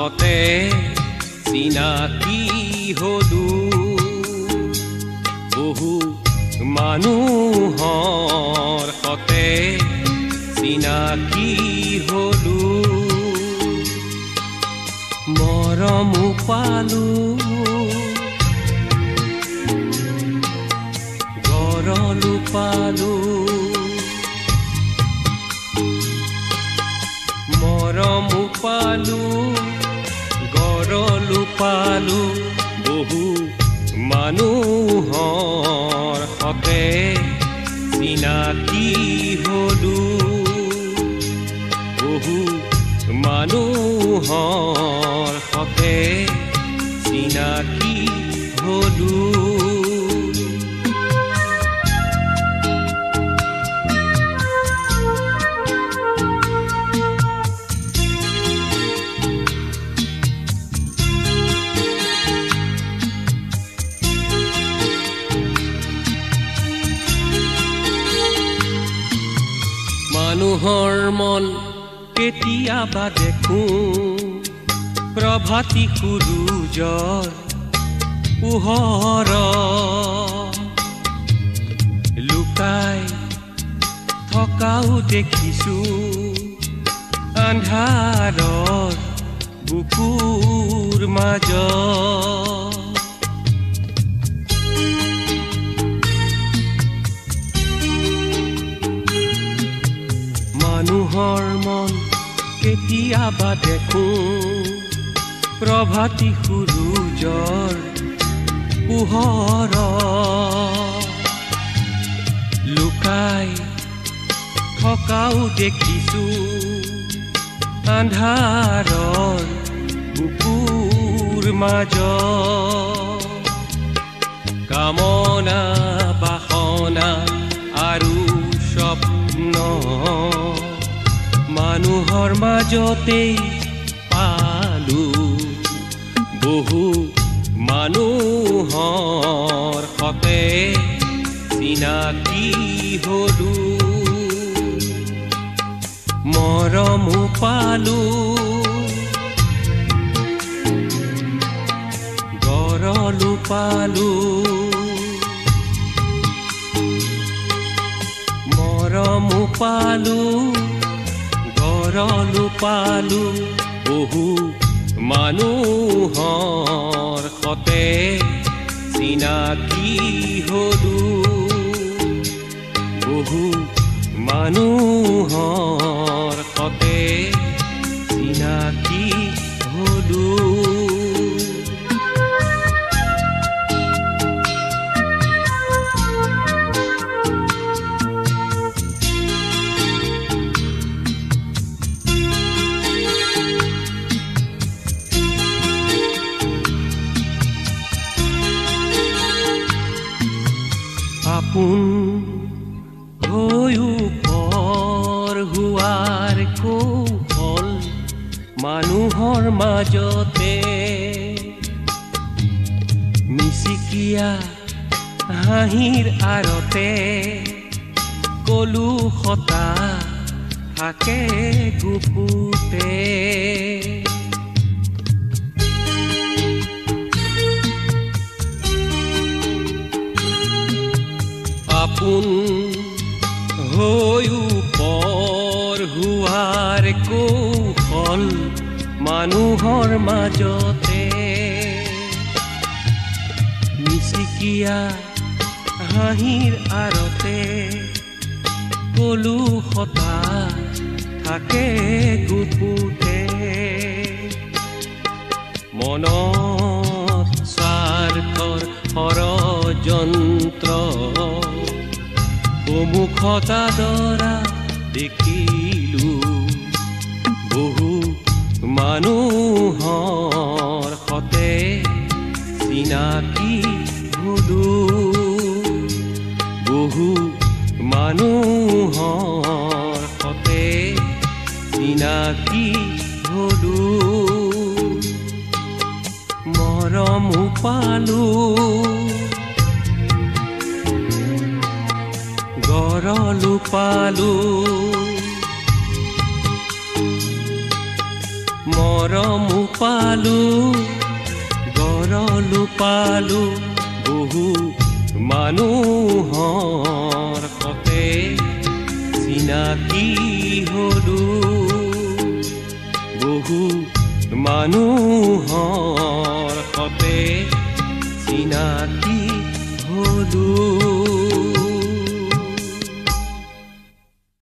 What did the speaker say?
সতে চিনাকি হলো বহু মানুহৰ সতে চিনাকি হলো মৰমো পালো গৰলো পালো মৰমো পালো গৰলো পালো বহু মানুহৰ সতে চিনাকি হলো বহু মানুহৰ সতে চিনাকি হলো মানুহৰ মন কেতিয়াবা দেখো প্ৰভাতী সূৰুজৰ পোহৰ লুকাই থকাও দেখিছো আন্ধাৰৰ বুকুৰ মাজত মানুহৰ মন কেতিয়াবা দেখো প্ৰভাতী সূৰুজৰ পোহৰ লুকাই থকাও দেখিছো আন্ধাৰৰ বুকুৰ মাজত কামনা বাসনা আৰু স্বপ্ন মানুহৰ মাজতে পালো বহু মানুহৰ সতে চিনাকি হলো মৰমো পালো গৰলো পালো মৰমো পালো গৰলো পালো বহু মানুহৰ সতে চিনাকি হলো বহু মানুহৰ সতে চিনাকি হলো আপোন হৈও পৰ হোৱাৰ কৌশল মানুহৰ মাজতে মিচিকিয়া হাঁহিৰ আৰতে কলু সতা থাকে গুপুতে আপোন হৈও পৰ হোৱাৰ কৌশল মানুহৰ মাজতে মিচিকিয়া হাঁহিৰ আৰতে কলু সতা থাকে গুপুতে মনত স্বাৰ্থৰ ষড়যন্ত্ৰ মুখতা দৰা দেখিলো বহু মানুহৰ সতে চিনাকি হলো বহু মানুহৰ সতে চিনাকি হলো মৰমো পালো গৰলো পালো মৰমো পালো গৰলো পালো বহু মানুহৰ সতে চিনাকি হলো বহু মানুহৰ সতে চিনাকি হলো।